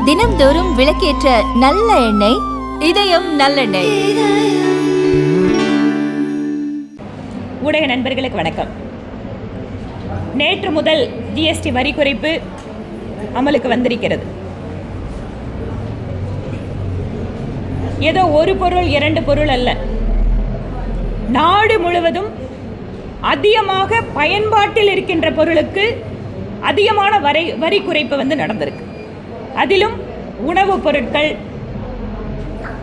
தினம்தோறும் விளக்கேற்ற நல்ல எண்ணெய் இதயம் நல்லெண்ணெய். ஊடக நண்பர்களுக்கு வணக்கம். நேற்று முதல் ஜிஎஸ்டி வரி குறைப்பு அமலுக்கு வந்திருக்கிறது. ஏதோ ஒரு பொருள் இரண்டு பொருள் அல்ல, நாடு முழுவதும் அதிகமாக பயன்பாட்டில் இருக்கின்ற பொருளுக்கு அதிகமான வரி குறைப்பு நடந்திருக்கு. அதிலும் உணவுப் பொருட்கள்,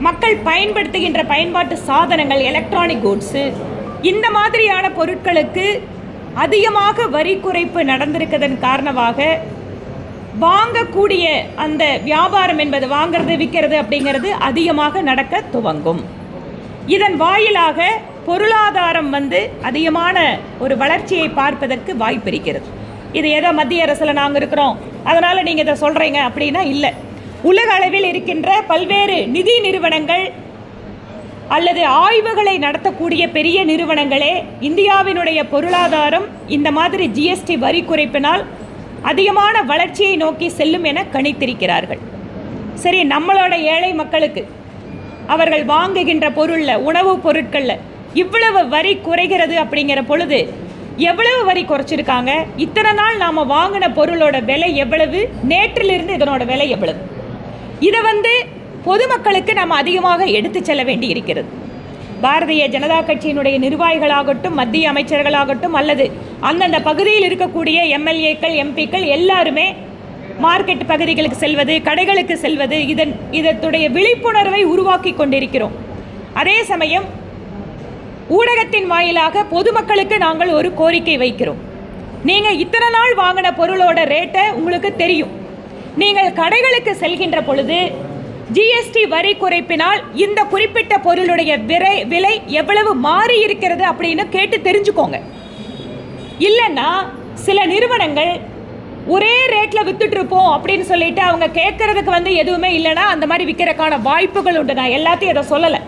மக்கள் பயன்படுத்துகின்ற பயன்பாட்டு சாதனங்கள், எலக்ட்ரானிக் கூட்ஸு, இந்த மாதிரியான பொருட்களுக்கு அதிகமாக வரி குறைப்பு நடந்திருக்கிறதன் காரணமாக வாங்கக்கூடிய அந்த வியாபாரம் என்பது வாங்கிறது விற்கிறது அப்படிங்கிறது அதிகமாக நடக்க துவங்கும். இதன் வாயிலாக பொருளாதாரம் அதிகமான ஒரு வளர்ச்சியை பார்ப்பதற்கு வாய்ப்பு இருக்கிறது. இது ஏதோ மத்திய அரசில் நாங்கள் இருக்கிறோம் அதனால் நீங்கள் இதை சொல்கிறீங்க அப்படின்னா இல்லை. உலக அளவில் இருக்கின்ற பல்வேறு நிதி நிறுவனங்கள் அல்லது ஆய்வுகளை நடத்தக்கூடிய பெரிய நிறுவனங்களே இந்தியாவினுடைய பொருளாதாரம் இந்த மாதிரி ஜிஎஸ்டி வரி குறைப்பினால் அதிகமான வளர்ச்சியை நோக்கி செல்லும் என கணித்திருக்கிறார்கள். சரி, நம்மளோட ஏழை மக்களுக்கு அவர்கள் வாங்குகின்ற பொருளில், உணவுப் பொருட்களில் இவ்வளவு வரி குறைகிறது அப்படிங்கிற பொழுது எவ்வளவு வரி குறைச்சிருக்காங்க, இத்தனை நாள் நாம் வாங்கின பொருளோட விலை எவ்வளவு, நேற்றிலிருந்து இதனோட விலை எவ்வளவு, இதை பொதுமக்களுக்கு நாம் அதிகமாக எடுத்து செல்ல வேண்டி இருக்கிறது. பாரதிய ஜனதா கட்சியினுடைய நிர்வாகிகளாகட்டும், மத்திய அமைச்சர்களாகட்டும், அல்லது அந்தந்த பகுதியில் இருக்கக்கூடிய எம்எல்ஏக்கள், எம்பிக்கள் எல்லாருமே மார்க்கெட் பகுதிகளுக்கு செல்வது, கடைகளுக்கு செல்வது, இதனுடைய விழிப்புணர்வை உருவாக்கி கொண்டிருக்கிறோம். அதே சமயம் ஊடகத்தின் வாயிலாக பொதுமக்களுக்கு நாங்கள் ஒரு கோரிக்கை வைக்கிறோம். நீங்கள் இத்தனை நாள் வாங்கின பொருளோட ரேட்டை உங்களுக்கு தெரியும். நீங்கள் கடைகளுக்கு செல்கின்ற பொழுது ஜிஎஸ்டி வரி குறைப்பினால் இந்த குறிப்பிட்ட பொருளுடைய விலை எவ்வளவு மாறி இருக்கிறது அப்படின்னு கேட்டு தெரிஞ்சுக்கோங்க. இல்லைன்னா சில நிறுவனங்கள் ஒரே ரேட்டில் வித்துட்டு இருப்போம் அப்படின்னு சொல்லிட்டு அவங்க கேட்கறதுக்கு எதுவுமே இல்லைன்னா அந்த மாதிரி விற்கிறதுக்கான வாய்ப்புகள் உண்டு. நான் எல்லாத்தையும் இதை சொல்லலை.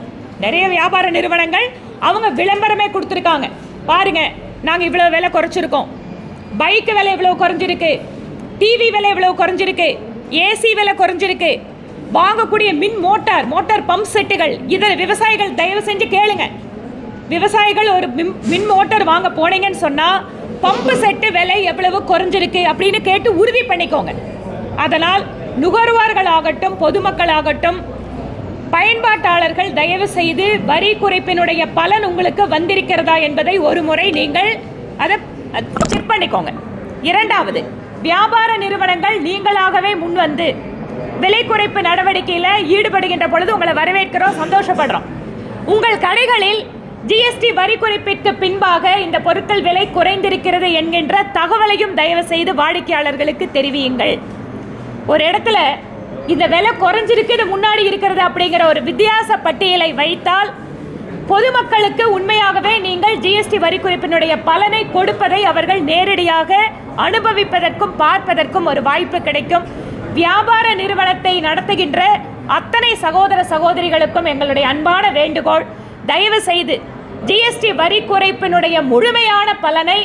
நிறைய வியாபார நிறுவனங்கள் அவங்க விளம்பரமே கொடுத்துருக்காங்க. பாருங்க, நாங்கள் இவ்வளோ விலை குறைச்சிருக்கோம், பைக்கு விலை இவ்வளோ குறைஞ்சிருக்கு, டிவி விலை இவ்வளோ குறைஞ்சிருக்கு, ஏசி விலை குறைஞ்சிருக்கு, வாங்கக்கூடிய மோட்டார் பம்ப் செட்டுகள், இதை விவசாயிகள் தயவு செஞ்சு கேளுங்க. விவசாயிகள் ஒரு மின் மோட்டார் வாங்க போனீங்கன்னு சொன்னால் பம்பு செட்டு விலை எவ்வளவு குறைஞ்சிருக்கு அப்படின்னு கேட்டு உறுதி பண்ணிக்கோங்க. அதனால் நுகர்வோர்களாகட்டும், பொதுமக்களாகட்டும், பயன்பாட்டாளர்கள் தயவு செய்து வரி குறைப்பினுடைய பலன் உங்களுக்கு வந்திருக்கிறதா என்பதை ஒரு முறை நீங்கள் அதை செக் பண்ணிக்கோங்க. இரண்டாவது, வியாபார நிறுவனங்கள் நீங்களாகவே முன்வந்து விலை குறைப்பு நடவடிக்கையில் ஈடுபடுகின்ற பொழுது உங்களை வரவேற்கிறோம், சந்தோஷப்படுறோம். உங்கள் கடைகளில் ஜிஎஸ்டி வரி குறைப்பிற்கு பின்பாக இந்த பொருட்கள் விலை குறைந்திருக்கிறது என்கின்ற தகவலையும் தயவு செய்து வாடிக்கையாளர்களுக்கு தெரிவியுங்கள். ஒரு இடத்துல இந்த விலை குறைஞ்சிருக்கு, இது முன்னாடி இருக்கிறது அப்படிங்கிற ஒரு வித்தியாச பட்டியலை வைத்தால் பொதுமக்களுக்கு உண்மையாகவே நீங்கள் ஜிஎஸ்டி வரி குறைப்பினுடைய பலனை கொடுப்பதை அவர்கள் நேரடியாக அனுபவிப்பதற்கும் பார்ப்பதற்கும் ஒரு வாய்ப்பு கிடைக்கும். வியாபார நிறுவனத்தை நடத்துகின்ற அத்தனை சகோதர சகோதரிகளுக்கும் எங்களுடைய அன்பான வேண்டுகோள், தயவு செய்து ஜிஎஸ்டி வரி குறைப்பினுடைய முழுமையான பலனை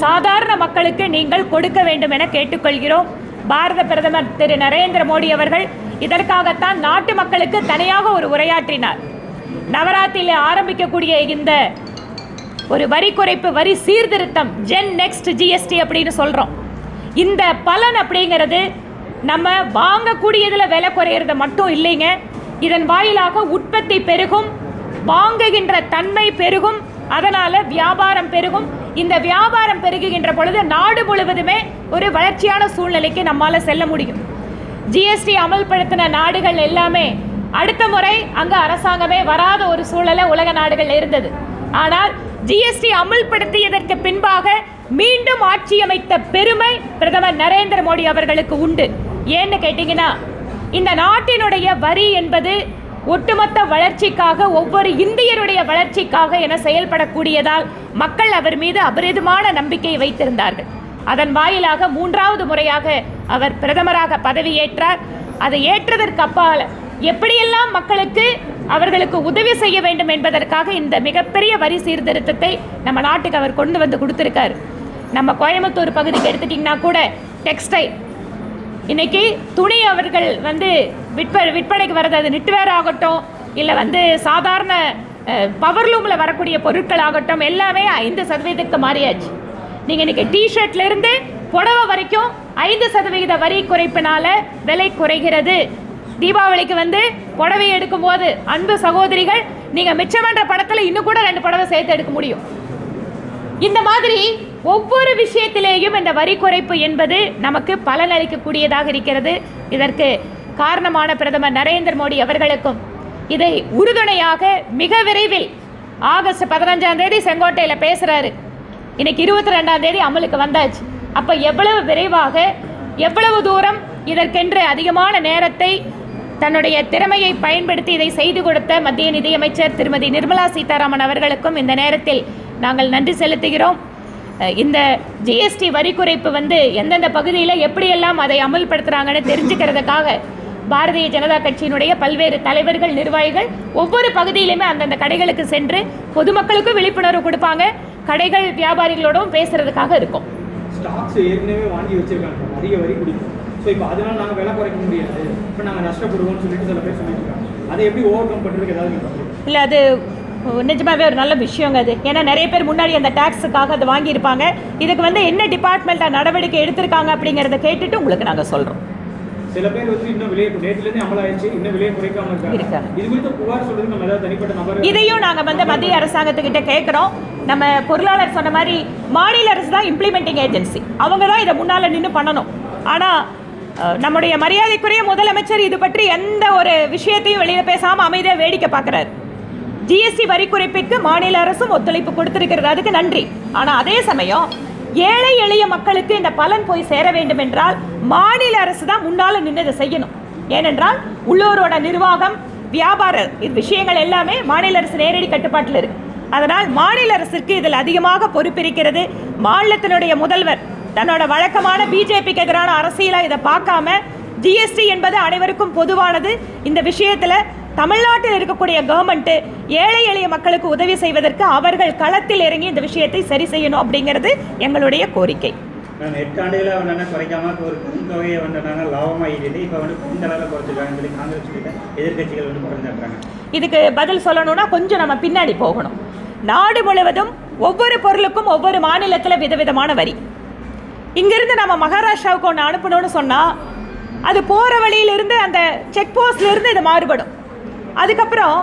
சாதாரண மக்களுக்கு நீங்கள் கொடுக்க வேண்டும் என கேட்டுக்கொள்கிறோம். பாரத பிரதமர் திரு நரேந்திர மோடி அவர்கள் இதற்காகத்தான் நாட்டு மக்களுக்கு தனியாக ஒரு உரையாற்றினார். நவராத்திரியில் ஆரம்பிக்கக்கூடிய இந்த ஒரு வரி குறைப்பு, வரி சீர்திருத்தம், ஜென் நெக்ஸ்ட் ஜிஎஸ்டி அப்படின்னு சொல்கிறோம். இந்த பலன் அப்படிங்கிறது நம்ம வாங்கக்கூடியதில் விலை குறையிறது மட்டும் இல்லைங்க. இதன் வாயிலாக உற்பத்தி பெருகும், வாங்குகின்ற தன்மை பெருகும், அதனால் வியாபாரம் பெருகும். இந்த வியாபாரம் பெருகுகின்ற பொழுது நாடு முழுவதுமே ஒரு வளர்ச்சியான சூழ்நிலைக்கு நம்மால் செல்ல முடியும். ஜிஎஸ்டி அமல்படுத்தின நாடுகள் எல்லாமே அடுத்த முறை அங்கே அரசாங்கமே வராத ஒரு சூழலை உலக நாடுகள் இருந்தது. ஆனால் ஜிஎஸ்டி அமல்படுத்தியதற்கு பின்பாக மீண்டும் ஆட்சி அமைத்த பெருமை பிரதமர் நரேந்திர மோடி அவர்களுக்கு உண்டு. ஏன்னு கேட்டிங்கன்னா, இந்த நாட்டினுடைய வரி என்பது ஒட்டுமொத்த வளர்ச்சிக்காக, ஒவ்வொரு இந்தியருடைய வளர்ச்சிக்காக என செயல்படக்கூடியதால் மக்கள் அவர் மீது அபரிதமான நம்பிக்கையை வைத்திருந்தார்கள். அதன் வாயிலாக 3வது முறையாக அவர் பிரதமராக பதவியேற்றார். அதை ஏற்றதற்கு அப்பால் எப்படியெல்லாம் மக்களுக்கு அவர்களுக்கு உதவி செய்ய வேண்டும் என்பதற்காக இந்த மிகப்பெரிய வரி சீர்திருத்தத்தை நம்ம நாட்டுக்கு அவர் கொண்டு வந்து கொடுத்துருக்காரு. நம்ம கோயம்புத்தூர் பகுதிக்கு எடுத்துட்டிங்கன்னா கூட டெக்ஸ்டைல் இன்றைக்கி துணி அவர்கள் வந்து விற்பனைக்கு வர்றது, அது நிட்வேர் ஆகட்டும், இல்லை வந்து சாதாரண பவர்லூமில் வரக்கூடிய பொருட்கள் ஆகட்டும், எல்லாமே 5% மாறியாச்சு. நீங்கள் இன்றைக்கி டிஷர்ட்லேருந்து புடவை வரைக்கும் 5% வரி குறைப்பினால விலை குறைகிறது. தீபாவளிக்கு வந்து புடவை எடுக்கும்போது அன்பு சகோதரிகள், நீங்கள் மிச்சம் பண்ணுற படத்தில் இன்னும் கூட 2 புடவை சேர்த்து எடுக்க முடியும். இந்த மாதிரி ஒவ்வொரு விஷயத்திலேயும் இந்த வரி குறைப்பு என்பது நமக்கு பலனளிக்கக்கூடியதாக இருக்கிறது. இதற்கு காரணமான பிரதமர் நரேந்திர மோடி அவர்களுக்கும் இதை உறுதுணையாக மிக விரைவில் ஆகஸ்ட் 15ஆம் தேதி செங்கோட்டையில் பேசுகிறாரு. இன்னைக்கு 22ஆம் தேதி அமலுக்கு வந்தாச்சு. அப்போ எவ்வளவு விரைவாக, எவ்வளவு தூரம் இதற்கென்று அதிகமான நேரத்தை தன்னுடைய திறமையை பயன்படுத்தி இதை செய்து கொடுத்த மத்திய நிதியமைச்சர் திருமதி நிர்மலா சீதாராமன் அவர்களுக்கும் இந்த நேரத்தில் நாங்கள் நன்றி செலுத்துகிறோம். இந்த ஜிஎஸ்டி வரி குறைப்பு வந்து எந்தெந்த பகுதியில் எப்படியெல்லாம் அதை அமல்படுத்துகிறாங்கன்னு தெரிஞ்சுக்கிறதுக்காக பாரதிய ஜனதா கட்சியினுடைய பல்வேறு தலைவர்கள், நிர்வாகிகள் ஒவ்வொரு பகுதியிலுமே அந்தந்த கடைகளுக்கு சென்று பொதுமக்களுக்கும் விழிப்புணர்வு கொடுப்பாங்க. கடைகள் வியாபாரிகளோடும் பேசுறதுக்காக இருக்கும். ஸ்டாக்ஸ் ஏற்கனவே வாங்கி வச்சிருக்காங்க, அதிக வரி குடிக்கும். ஸோ இப்போ அதனால நாங்கள் விலை குறைக்க முடியாது, இப்போ நாங்கள் நஷ்டப்படுவோம்னு சொல்லிட்டு சில பேர் சொல்லியிருக்காங்க. அதை எப்படி ஓவர் கம் பண்ணுறதுக்கு ஏதாவது இல்லை, அது நிஜமாகவே ஒரு நல்ல விஷயங்க அது. ஏன்னா நிறைய பேர் முன்னாடி அந்த டேக்ஸுக்காக அதை வாங்கியிருப்பாங்க. இதுக்கு வந்து என்ன டிபார்ட்மெண்ட்டாக நடவடிக்கை எடுத்திருக்காங்க அப்படிங்கிறத கேட்டுட்டு உங்களுக்கு நாங்கள் சொல்கிறோம். சில பேர் வந்து இன்னும் விலையை நேற்றுலேருந்து அமலாயிடுச்சு, இன்னும் விலையை குறைக்காம இருக்காங்க. இது குறித்து புகார் சொல்றது நம்ம ஏதாவது தனிப்பட்ட நபர் இதையும் நாங்கள் வந்து மத்திய அரசாங்கத்துக்கிட்ட கேட்குறோம். நம்ம பொருளாளர் சொன்ன மாதிரி மாநில அரசு தான் இம்ப்ளிமெண்டிங் ஏஜென்சி, அவங்க தான் இதை முன்னால் நின்று பண்ணணும். ஆனால் நம்முடைய மரியாதைக்குரிய முதலமைச்சர் இது பற்றி எந்த ஒரு விஷயத்தையும் வெளியில் பேசாமல் அமைதியாக வேடிக்கை பார்க்குறாரு. ஜிஎஸ்டி வரி குறைப்பிற்கு மாநில அரசும் ஒத்துழைப்பு கொடுத்திருக்கிறது, அதுக்கு நன்றி. ஆனால் அதே சமயம் ஏழை எளிய மக்களுக்கு இந்த பலன் போய் சேர வேண்டும் என்றால் மாநில அரசு தான் முன்னால் நின்று இதை செய்யணும். ஏனென்றால் உள்ளூரோட நிர்வாகம், வியாபார விஷயங்கள் எல்லாமே மாநில அரசு நேரடி கட்டுப்பாட்டில் இருக்கு. அதனால் மாநில அரசுக்கு இதில் அதிகமாக பொறுப்பிருக்கிறது. மாநிலத்தினுடைய முதல்வர் தன்னோட வழக்கமான பிஜேபிக்கு எதிரான அரசியலாக இதை பார்க்காம ஜிஎஸ்டி என்பது அனைவருக்கும் பொதுவானது. இந்த விஷயத்தில் தமிழ்நாட்டில் இருக்கக்கூடிய கவர்மெண்ட்டு ஏழை எளிய மக்களுக்கு உதவி செய்வதற்கு அவர்கள் களத்தில் இறங்கி இந்த விஷயத்தை சரி செய்யணும் அப்படிங்கிறது எங்களுடைய கோரிக்கை. 8 ஆண்டுகளாக குறைக்காம ஒரு தொகையை லாபமாகிட்டு இப்போ இந்த அளவில் குறைச்சிருக்காங்கன்னு சொல்லி காங்கிரஸ் எதிர்கட்சிகள் குறைஞ்சாங்க. இதுக்கு பதில் சொல்லணும்னா கொஞ்சம் நம்ம பின்னாடி போகணும். நாடு முழுவதும் ஒவ்வொரு பொருளுக்கும் ஒவ்வொரு மாநிலத்தில் விதவிதமான வரி. இங்கிருந்து நம்ம மகாராஷ்டிராவுக்கு ஒன்று அனுப்பணும்னு சொன்னால் அது போகிற வழியிலிருந்து அந்த செக் போஸ்ட்லேருந்து இது மாறுபடும். அதுக்கப்புறம்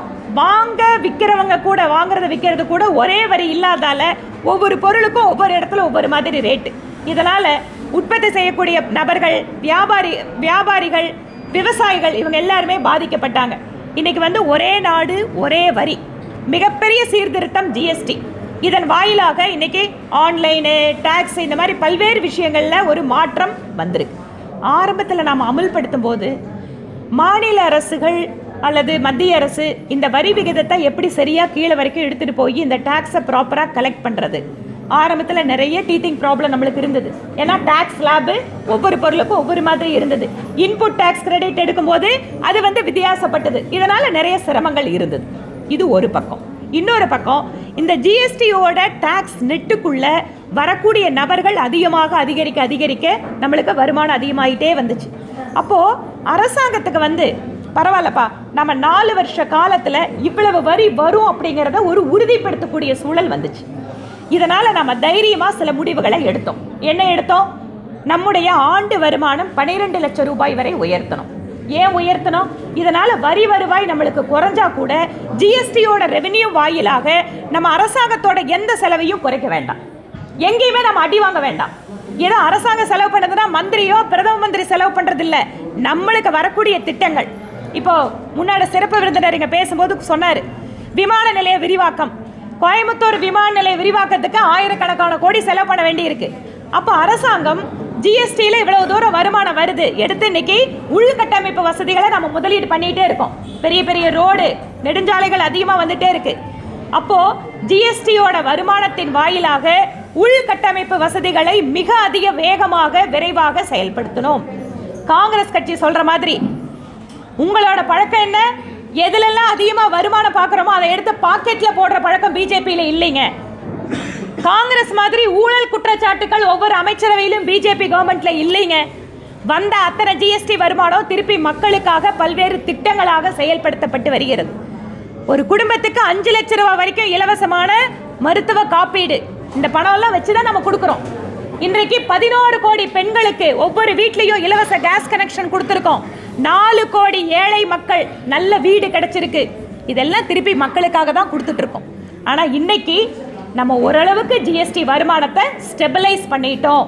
விற்கிறவங்க கூட வாங்குறது விற்கிறது கூட ஒரே வரி இல்லாதால ஒவ்வொரு பொருளுக்கும் ஒவ்வொரு இடத்துல ஒவ்வொரு மாதிரி ரேட்டு. இதனால் உற்பத்தி செய்யக்கூடிய நபர்கள், வியாபாரிகள், விவசாயிகள் இவங்க எல்லாருமே பாதிக்கப்பட்டாங்க. இன்றைக்கி வந்து ஒரே நாடு ஒரே வரி, மிகப்பெரிய சீர்திருத்தம் ஜிஎஸ்டி. இதன் வாயிலாக இன்றைக்கி ஆன்லைனு, டேக்ஸ், இந்த மாதிரி பல்வேறு விஷயங்களில் ஒரு மாற்றம் வந்திருக்கு. ஆரம்பத்தில் நாம் அமல்படுத்தும் போது மாநில அரசுகள் அல்லது மத்திய அரசு இந்த வரி விகிதத்தை எப்படி சரியாக கீழே வரைக்கும் எடுத்துகிட்டு போய் இந்த டேக்ஸை ப்ராப்பராக கலெக்ட் பண்ணுறது, ஆரம்பத்தில் நிறைய டீத்திங் ப்ராப்ளம் நம்மளுக்கு இருந்தது. ஏன்னா டேக்ஸ் ஸ்லாபு ஒவ்வொரு பொருளுக்கும் ஒவ்வொரு மாதிரி இருந்தது. இன்புட் டேக்ஸ் கிரெடிட் எடுக்கும்போது அது வந்து வித்தியாசப்பட்டது. இதனால் நிறைய சிரமங்கள் இருந்தது. இது ஒரு பக்கம். இன்னொரு பக்கம் இந்த ஜிஎஸ்டியோட டேக்ஸ் நெட்டுக்குள்ள வரக்கூடிய நபர்கள் அதிகரிக்க நம்மளுக்கு வருமானம் அதிகமாகிட்டே வந்துச்சு. அப்போது அரசாங்கத்துக்கு வந்து பரவாயில்லப்பா, நம்ம 4 வருஷ காலத்தில் இவ்வளவு வரி வரும் அப்படிங்கிறத ஒரு உறுதிப்படுத்தக்கூடிய சூழல் வந்துச்சு. இதனால் நம்ம தைரியமாக சில முடிவுகளை எடுத்தோம். என்ன எடுத்தோம்? நம்முடைய ஆண்டு வருமானம் 12 லட்சம் ரூபாய் வரை உயர்த்தணும். ஏன் உயர்த்தணும்? இதனால் வரி வருவாய் நம்மளுக்கு குறைஞ்சா கூட ஜிஎஸ்டியோட ரெவென்யூ வாயிலாக நம்ம அரசாங்கத்தோட எந்த செலவையும் குறைக்க வேண்டாம். எங்கேயுமே நம்ம அடி வாங்க வேண்டாம். ஏதோ அரசாங்கம் செலவு பண்ணுறதுனா மந்திரியோ பிரதம மந்திரி செலவு பண்ணுறதில்ல, நம்மளுக்கு வரக்கூடிய திட்டங்கள். இப்போ முன்னாடி சிறப்பு விருந்தினர் இங்கே பேசும்போது சொன்னார், விமான நிலைய விரிவாக்கம், கோயம்புத்தூர் விமான நிலைய விரிவாக்கத்துக்கு ஆயிரக்கணக்கான கோடி செலவு பண்ண வேண்டியிருக்கு. அப்போ அரசாங்கம் ஜிஎஸ்டியில் இவ்வளவு தூரம் வருமானம் வருது, எடுத்து இன்னைக்கு உள்கட்டமைப்பு வசதிகளை நம்ம முதலீடு பண்ணிகிட்டே இருக்கோம். பெரிய பெரிய ரோடு, நெடுஞ்சாலைகள் அதிகமாக வந்துட்டே இருக்கு. அப்போது ஜிஎஸ்டியோட வருமானத்தின் வாயிலாக உள்கட்டமைப்பு வசதிகளை மிக அதிக வேகமாக விரைவாக செயல்படுத்தணும். காங்கிரஸ் கட்சி சொல்கிற மாதிரி உங்களோட பழக்கம் என்ன? எதுலெல்லாம் அதிகமாக வருமானம் பார்க்குறோமோ அதை எடுத்து பாக்கெட்டில் போடுற பழக்கம் பிஜேபியில் இல்லைங்க. காங்கிரஸ் மாதிரி ஊழல் குற்றச்சாட்டுகள் ஒவ்வொரு அமைச்சரவையிலும் பிஜேபி கவர்மெண்ட்ல இல்லைங்க. வந்த அத்தனை ஜிஎஸ்டி வருமானம் திருப்பி மக்களுக்காக பல்வேறு திட்டங்களாக செயல்படுத்தப்பட்டு வருகிறது. ஒரு குடும்பத்துக்கு 5 லட்சம் ரூபாய் வரைக்கும் இலவசமான மருத்துவ காப்பீடு, இந்த பணம்லாம் வச்சு தான் நம்ம கொடுக்குறோம். இன்றைக்கு 11 கோடி பெண்களுக்கு ஒவ்வொரு வீட்லேயும் இலவச கேஸ் கனெக்ஷன் கொடுத்துருக்கோம். 4 கோடி ஏழை மக்கள் நல்ல வீடு கிடைச்சிருக்கு. இதெல்லாம் திருப்பி மக்களுக்காக தான் கொடுத்துட்ருக்கோம். ஆனால் இன்னைக்கு நம்ம ஓரளவுக்கு ஜிஎஸ்டி வருமானத்தை ஸ்டெபிலைஸ் பண்ணிட்டோம்.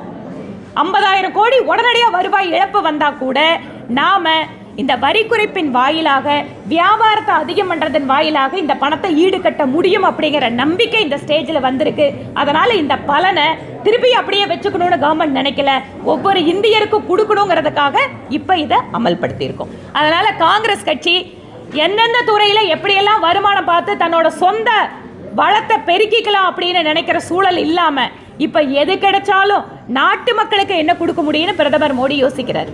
50,000 கோடி உடனடியாக வருவாய் இழப்பு வந்தால் கூட நாம் இந்த வரி குறைப்பின் வாயிலாக, வியாபாரத்தை அதிகம் பண்ணுறதன் வாயிலாக இந்த பணத்தை ஈடுகட்ட முடியும் அப்படிங்கிற நம்பிக்கை இந்த ஸ்டேஜில் வந்திருக்கு. அதனால் இந்த பலனை திருப்பி அப்படியே வச்சுக்கணும்னு கவர்மெண்ட் நினைக்கல, ஒவ்வொரு இந்தியருக்கும் கொடுக்கணுங்கிறதுக்காக இப்போ இதை அமல்படுத்தியிருக்கோம். அதனால் காங்கிரஸ் கட்சி எந்தெந்த துறையில் எப்படியெல்லாம் வருமானம் பார்த்து தன்னோட சொந்த வளத்தை பெருக்கிக்கலாம் அப்படின்னு நினைக்கிற சூழல் இல்லாமல் இப்போ எது கிடைச்சாலும் நாட்டு மக்களுக்கு என்ன கொடுக்க முடியும்னு பிரதமர் மோடி யோசிக்கிறார்.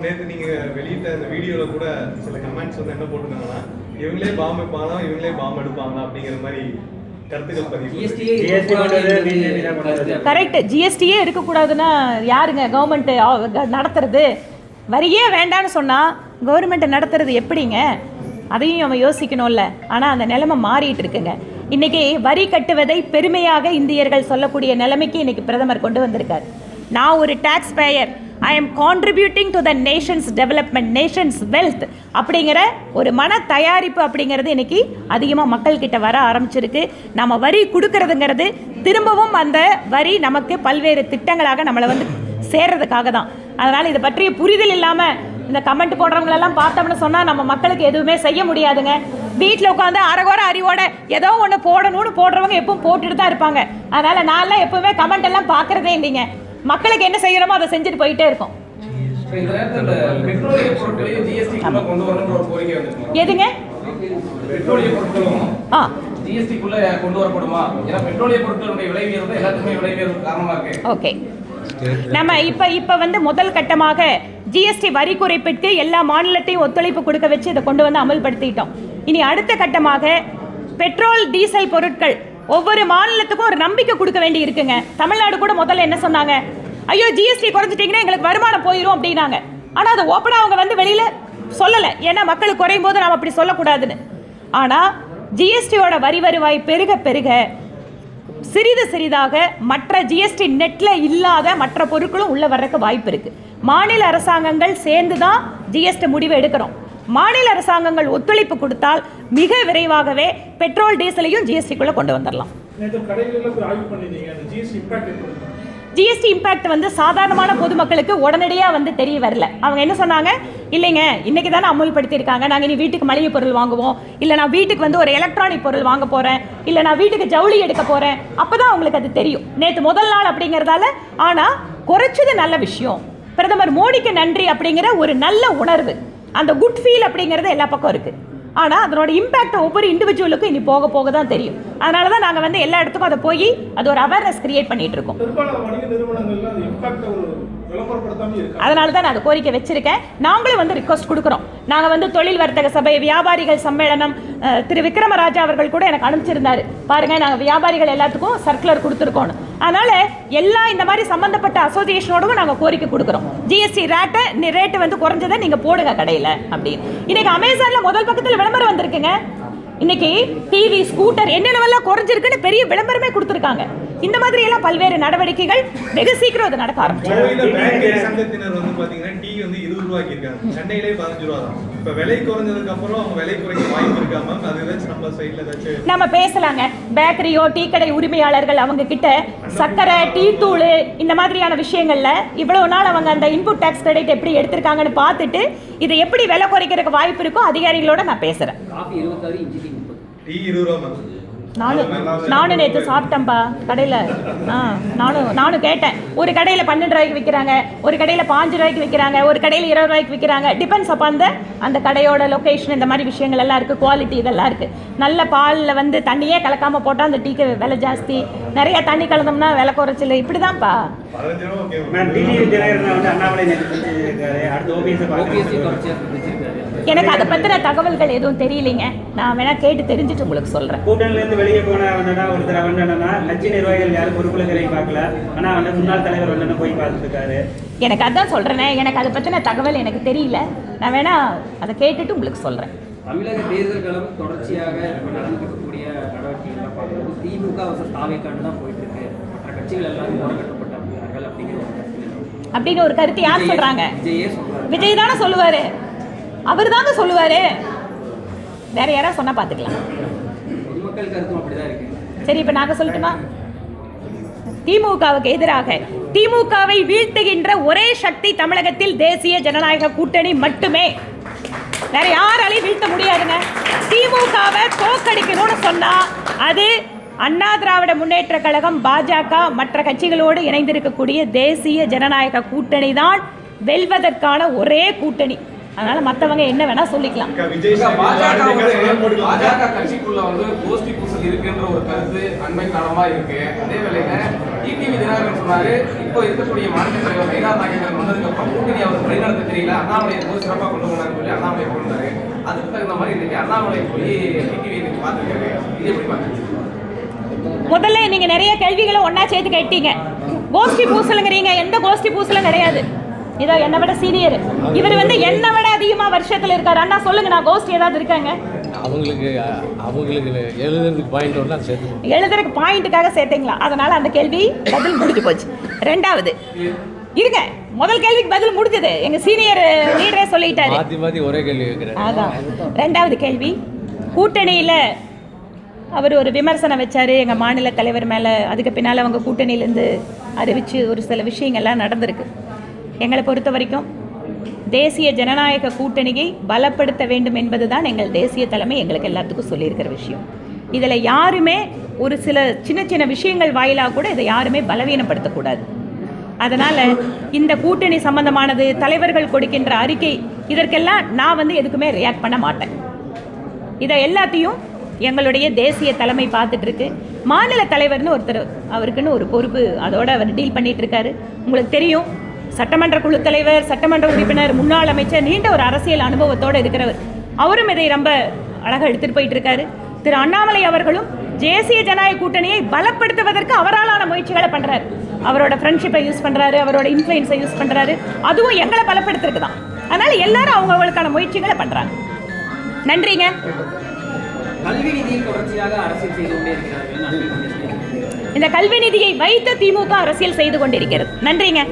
நேற்று நீங்கள் வெளியிட்ட இந்த வீடியோவில் கூட சில கமெண்ட்ஸ் வந்து என்ன போட்டுருக்காங்கன்னா, இவங்களே பாம்பு வைப்பாங்களா, இவங்களே பாம்பு எடுப்பாங்களா அப்படிங்கிற மாதிரி கருத்துக்கள் பதிவு. கரெக்ட். ஜிஎஸ்டியே இருக்கக்கூடாதுன்னா யாருங்க கவர்மெண்ட் நடத்துறது? வரியே வேண்டான்னு சொன்னால் கவர்மெண்ட்டை நடத்துறது எப்படிங்க? அதையும் நம்ம யோசிக்கணும்ல. ஆனால் அந்த நிலைமை மாறிட்டு இருக்குங்க. இன்றைக்கி வரி கட்டுவதை பெருமையாக இந்தியர்கள் சொல்லக்கூடிய நிலைமைக்கு இன்றைக்கி பிரதமர் கொண்டு வந்திருக்கார். நான் ஒரு tax payer, I am contributing to the nation's development, nation's wealth அப்படிங்கிற ஒரு மன தயாரிப்பு அப்படிங்கிறது இன்றைக்கி அதிகமாக மக்கள்கிட்ட வர ஆரம்பிச்சிருக்கு. நம்ம வரி கொடுக்கறதுங்கிறது திரும்பவும் அந்த வரி நமக்கு பல்வேறு திட்டங்களாக நம்மளை வந்து சேர்றதுக்காக தான். அதனால் இதை பற்றிய புரிதல் இல்லாமல் இந்த கமெண்ட் போடுறவங்களெல்லாம் பார்த்தோம்னு சொன்னால் நம்ம மக்களுக்கு எதுவுமே செய்ய முடியாதுங்க. வீட்டில் உட்காந்து அரகோர அறிவோட ஏதோ ஒன்று போடணும்னு போடுறவங்க எப்பவும் போட்டுட்டு தான் இருப்பாங்க. அதனால் நான்லாம் எப்பவுமே கமெண்ட் எல்லாம் பார்க்குறதே இல்லைங்க. மக்களுக்கு என்ன செய்யணுமோ அதை செஞ்சுட்டு போயிட்டே இருக்கும். எதுங்க ஓகே, நம்ம இப்போ வந்து முதல் கட்டமாக ஜிஎஸ்டி வரி குறைப்பிற்கு எல்லா மாநிலத்தையும் ஒத்துழைப்பு கொடுக்க வச்சு இதை கொண்டு வந்து அமல்படுத்திட்டோம். இனி அடுத்த கட்டமாக பெட்ரோல் டீசல் பொருட்கள் ஒவ்வொரு மாநிலத்துக்கும் ஒரு நம்பிக்கை கொடுக்க வேண்டி இருக்குங்க. தமிழ்நாடு கூட முதல்ல என்ன சொன்னாங்க, ஐயோ ஜிஎஸ்டி குறைஞ்சிட்டிங்கன்னா எங்களுக்கு வருமானம் போயிடும் அப்படின்னாங்க. ஆனால் அதை ஓப்பனாக அவங்க வந்து வெளியில் சொல்லலை, ஏன்னா மக்களுக்கு குறையும் போது நாம் அப்படி சொல்லக்கூடாதுன்னு. ஆனால் ஜிஎஸ்டியோட வரி வருவாய் பெருக பெருக சிறிது சிறிதாக மற்ற ஜிஎஸ்டி நெட்டில் இல்லாத மற்ற பொருட்களும் உள்ளே வர்றதுக்கு வாய்ப்பு இருக்குது. மாநில அரசாங்கங்கள் சேர்ந்து தான் ஜிஎஸ்டி முடிவு எடுக்கிறோம். மாநில அரசாங்கங்கள் ஒத்துழைப்பு கொடுத்தால் மிக விரைவாகவே பெட்ரோல் டீசலையும் ஜிஎஸ்டிக்குள்ளே கொண்டு வந்துடலாம். ஜிஎஸ்டி இம்பேக்ட் வந்து சாதாரணமான பொதுமக்களுக்கு உடனடியாக வந்து தெரிய வரல. அவங்க என்ன சொன்னாங்க, இல்லைங்க இன்றைக்கி தானே அமுல்படுத்தியிருக்காங்க, நாங்கள் இனி வீட்டுக்கு மளிகை பொருள் வாங்குவோம், இல்லை நான் வீட்டுக்கு வந்து ஒரு எலக்ட்ரானிக் பொருள் வாங்க போகிறேன், இல்லை நான் வீட்டுக்கு ஜவுளி எடுக்க போகிறேன், அப்போ தான் அவங்களுக்கு அது தெரியும். நேற்று முதல் நாள் அப்படிங்கிறதால. ஆனால் குறைச்சது நல்ல விஷயம். பிரதமர் மோடிக்கு நன்றி அப்படிங்கிற ஒரு நல்ல உணர்வு, அந்த குட் ஃபீல் அப்படிங்கிறது எல்லா பக்கம் இருக்குது. ஆனால் அதனோட இம்பேக்ட் ஒவ்வொரு இண்டிவிஜுவலுக்கும் இனி போக போக தான் தெரியும். அதனால தான் நாங்கள் வந்து எல்லா இடத்துக்கும் அதை போய் அது ஒரு அவேர்னஸ் கிரியேட் பண்ணிட்டு இருக்கோம். அதனால தான் நான் அதை கோரிக்கை வச்சிருக்கேன். நாங்களும் வந்து ரிக்வஸ்ட் கொடுக்குறோம். நாங்கள் வந்து தொழில் வர்த்தக சபை, வியாபாரிகள் சம்மேளனம், திரு விக்ரமராஜா அவர்கள் கூட எனக்கு அனுப்பிச்சிருந்தாரு, பாருங்க நாங்கள் வியாபாரிகள் எல்லாத்துக்கும் சர்க்குலர் கொடுத்துருக்கோம். அதனால எல்லா இந்த மாதிரி சம்பந்தப்பட்ட அசோசியேஷனோடவும் நாங்கள் கோரிக்கை கொடுக்குறோம். ஜிஎஸ்டி ரேட்டு வந்து குறைஞ்சதை நீங்கள் போடுங்க கடையில் அப்படின்னு. இன்னைக்கு அமேசானில் முதல் பக்கத்தில் விளம்பரம் வந்திருக்குங்க. இன்னைக்கு டிவி, ஸ்கூட்டர் என்னென்னவெல்லாம் குறைஞ்சிருக்குன்னு பெரிய விளம்பரமே கொடுத்துருக்காங்க. இந்த மாதிரி எல்லாம் பல்வேறு நடவடிக்கைகள் வெகு சீக்கிரம் அது நடக்க ஆரம்பிச்சு. சங்கத்தினர் வந்து பாத்தீங்கன்னா டீ வந்து 20 ரூபாய்க்கு இருக்காங்க, சென்னையிலே 15 ரூபா தான். இப்ப விலை குறைஞ்சதுக்கு அப்புறம் அவங்க விலை குறைக்க வாய்ப்பு இருக்காம அது ஏதாச்சும் நம்ம சைடுல ஏதாச்சும் நம்ம பேசலாங்க. பேக்கரியோ டீ கடை உரிமையாளர்கள் அவங்க கிட்ட சக்கரை, டீ தூள் இந்த மாதிரியான விஷயங்கள்ல இவ்வளவு நாள் அவங்க அந்த இன்புட் டாக்ஸ் கிரெடிட் எப்படி எடுத்திருக்காங்கன்னு பார்த்துட்டு இதை எப்படி விலை குறைக்கிறதுக்கு வாய்ப்பு இருக்கோ அதிகாரிகளோட நான் பேசுறேன். டீ 20 ரூபா நானும் நேற்று சாப்பிட்டேன்ப்பா கடையில். நானும் கேட்டேன். ஒரு கடையில் 12 ரூபாய்க்கு விற்கிறாங்க, ஒரு கடையில் 5 ரூபாய்க்கு விற்கிறாங்க, ஒரு கடையில் 20 ரூபாய்க்கு விற்கிறாங்க. டிபெண்ட்ஸ் அப்போ அந்த கடையோட லொக்கேஷன், இந்த மாதிரி விஷயங்கள் எல்லாம் இருக்குது, குவாலிட்டி இதெல்லாம் இருக்குது. நல்ல பாலில் வந்து தண்ணியே கலக்காமல் போட்டால் அந்த டீக்கு விலை ஜாஸ்தி, நிறைய தண்ணி கலந்தோம்னா விலை குறைச்சல், இப்படி தான்ப்பா. 15 ரூபா ஓகே மேம் டிடிவி தினகரன் வந்து அண்ணாமலை நேற்று செஞ்சிருக்காரு. அடுத்து ஓபிஎஸ் எனக்கு அதை பற்றின தகவல்கள் எதுவும் தெரியலைங்க. நான் வேணா கேட்டு தெரிஞ்சுட்டு உங்களுக்கு சொல்கிறேன். கூட்டணியிலேருந்து வெளியே போன வந்தனா ஒருத்தர் வந்தனா கட்சி நிர்வாகிகள் யாரும் பொறுப்புகளை பார்க்கல. ஆனால் வந்து முன்னாள் தலைவர் வந்து போய் பார்த்துருக்காரு. எனக்கு அதான் சொல்கிறேனே, எனக்கு அதை பற்றின தகவல் எனக்கு தெரியல. நான் வேணா அதை கேட்டுட்டு உங்களுக்கு சொல்கிறேன். தமிழக தேர்தல் களம் தொடர்ச்சியாக நடந்துக்கக்கூடிய நடவடிக்கைகள்லாம் பார்க்கும்போது திமுக வசம் தாவேக்காண்டு தான் போயிட்டு இருக்கு. மற்ற கட்சிகள் எல்லாரும் ஓரங்கட்டப்பட்டார்கள் அப்படின்னு ஒரு கருத்து யார் சொல்கிறாங்க? விஜயே சொல்றாரு. விஜய் தானே சொல்லுவார், அவர் தாங்க சொல்லுவார். வேற யாராவது சொன்னால் பார்த்துக்கலாம். பொதுமக்கள் கருத்தும் அப்படிதான் இருக்கு. சரி, இப்போ நாங்கள் சொல்லட்டுமா? திமுகவுக்கு எதிராக திமுகவை வீழ்த்துகின்ற ஒரே சக்தி தமிழகத்தில் தேசிய ஜனநாயக கூட்டணி மட்டுமே. வேற யாராலையும் வீழ்த்த முடியாதுங்க. திமுகவை தோக்கடிக்கணும்னு சொன்னா அது அண்ணா திராவிட முன்னேற்ற கழகம், பாஜக, மற்ற கட்சிகளோடு இணைந்திருக்கக்கூடிய தேசிய ஜனநாயக கூட்டணி தான் வெல்வதற்கான ஒரே கூட்டணி. அதனால மற்றவங்க என்ன வேணா சொல்லிக்கலாம். பாஜக கட்சிக்குள்ள வந்து கோஷ்டி பூசல் இருக்குன்ற ஒரு கருத்து அண்மை காலமா இருக்கு. அதே வேளையில டிடிவி தினகரன் சொன்னாரு, இப்போ இருக்கக்கூடிய மாநில தலைவர் வைரா நாயகன் வந்ததுக்கு அப்புறம் கூட்டணி அவர் வழிநடத்த தெரியல, அண்ணாமலை போய் சிறப்பாக கொண்டு போனாரு சொல்லி அண்ணாமலை கொண்டாரு. அதுக்கு தகுந்த மாதிரி இன்னைக்கு அண்ணாமலை போய் டிடிவி இன்னைக்கு பார்த்துருக்காரு. இது எப்படி பார்த்துருக்கீங்க? முதல்ல நீங்க நிறைய கேள்விகளை ஒன்னா சேர்த்து கேட்டீங்க. கோஷ்டி பூசலுங்கிறீங்க, எந்த கோஷ்டி பூசலும் கிடையாது. இதோ என்னை விட சீனியர், இவர் வந்து என்னை விட அதிகமா வருஷத்துல இருக்காரு. அண்ணா சொல்லுங்க, நான் கோஷ்டி ஏதாவது இருக்காங்க? அவங்களுக்கு எழுதுறதுக்கு பாயிண்ட் ஒன்றா சேர்த்து எழுதுறதுக்கு பாயிண்ட்டுக்காக சேர்த்தீங்களா? அதனால அந்த கேள்வி பதில் முடிஞ்சு போச்சு. ரெண்டாவது இருங்க, முதல் கேள்விக்கு பதில் முடிஞ்சது, எங்க சீனியர் லீடரே சொல்லிட்டாரு. மாற்றி மாற்றி ஒரே கேள்வி வைக்கிறேன். அதான் ரெண்டாவது கேள்வி. கூட்டணியில் அவர் ஒரு விமர்சனம் வச்சார் எங்கள் மாநில தலைவர் மேலே. அதுக்கு பின்னால் அவங்க கூட்டணியிலேருந்து அறிவித்து ஒரு சில விஷயங்கள்லாம் நடந்திருக்கு. எங்களை பொறுத்த வரைக்கும் தேசிய ஜனநாயக கூட்டணியை பலப்படுத்த வேண்டும் என்பது தான் எங்கள் தேசிய தலைமை எங்களுக்கு எல்லாத்துக்கும் சொல்லியிருக்கிற விஷயம். இதில் யாருமே ஒரு சில சின்ன சின்ன விஷயங்கள் வாயிலாக கூட இதை யாருமே பலவீனப்படுத்தக்கூடாது. அதனால் இந்த கூட்டணி சம்பந்தமானது, தலைவர்கள் கொடுக்கின்ற அறிக்கை, இதற்கெல்லாம் நான் வந்து எதுக்குமே ரியாக்ட் பண்ண மாட்டேன். இதை எல்லாத்தையும் எங்களுடைய தேசிய தலைமை பார்த்துட்டு இருக்கு. மாநில தலைவர்னு ஒருத்தர், அவருக்குன்னு ஒரு பொறுப்பு, அதோட அவர் டீல் பண்ணிட்டு இருக்காரு. உங்களுக்கு தெரியும், சட்டமன்ற குழு தலைவர், சட்டமன்ற உறுப்பினர், முன்னாள் அமைச்சர், நீண்ட ஒரு அரசியல் அனுபவத்தோடு இருக்கிறவர். அவரும் இதை ரொம்ப அழகாக எடுத்துகிட்டு போயிட்டு இருக்காரு. திரு அண்ணாமலை அவர்களும் தேசிய ஜனநாயக கூட்டணியை பலப்படுத்துவதற்கு அவராலான முயற்சிகளை பண்ணுறாரு. அவரோட ஃப்ரெண்ட்ஷிப்பை யூஸ் பண்ணுறாரு, அவரோட இன்ஃப்ளூயன்ஸை யூஸ் பண்ணுறாரு. அதுவும் எங்களை பலப்படுத்துறதுக்கு தான். அதனால் எல்லாரும் அவங்களுக்கான முயற்சிகளை பண்ணுறாங்க. நன்றிங்க. கல்வி நிதியில் தொடர்ச்சியாக அரசியல் செய்து கொண்டே இருக்கிறார்கள். இந்த கல்வி நிதியை வைத்து திமுக அரசியல் செய்து கொண்டிருக்கிறது. நன்றிங்க.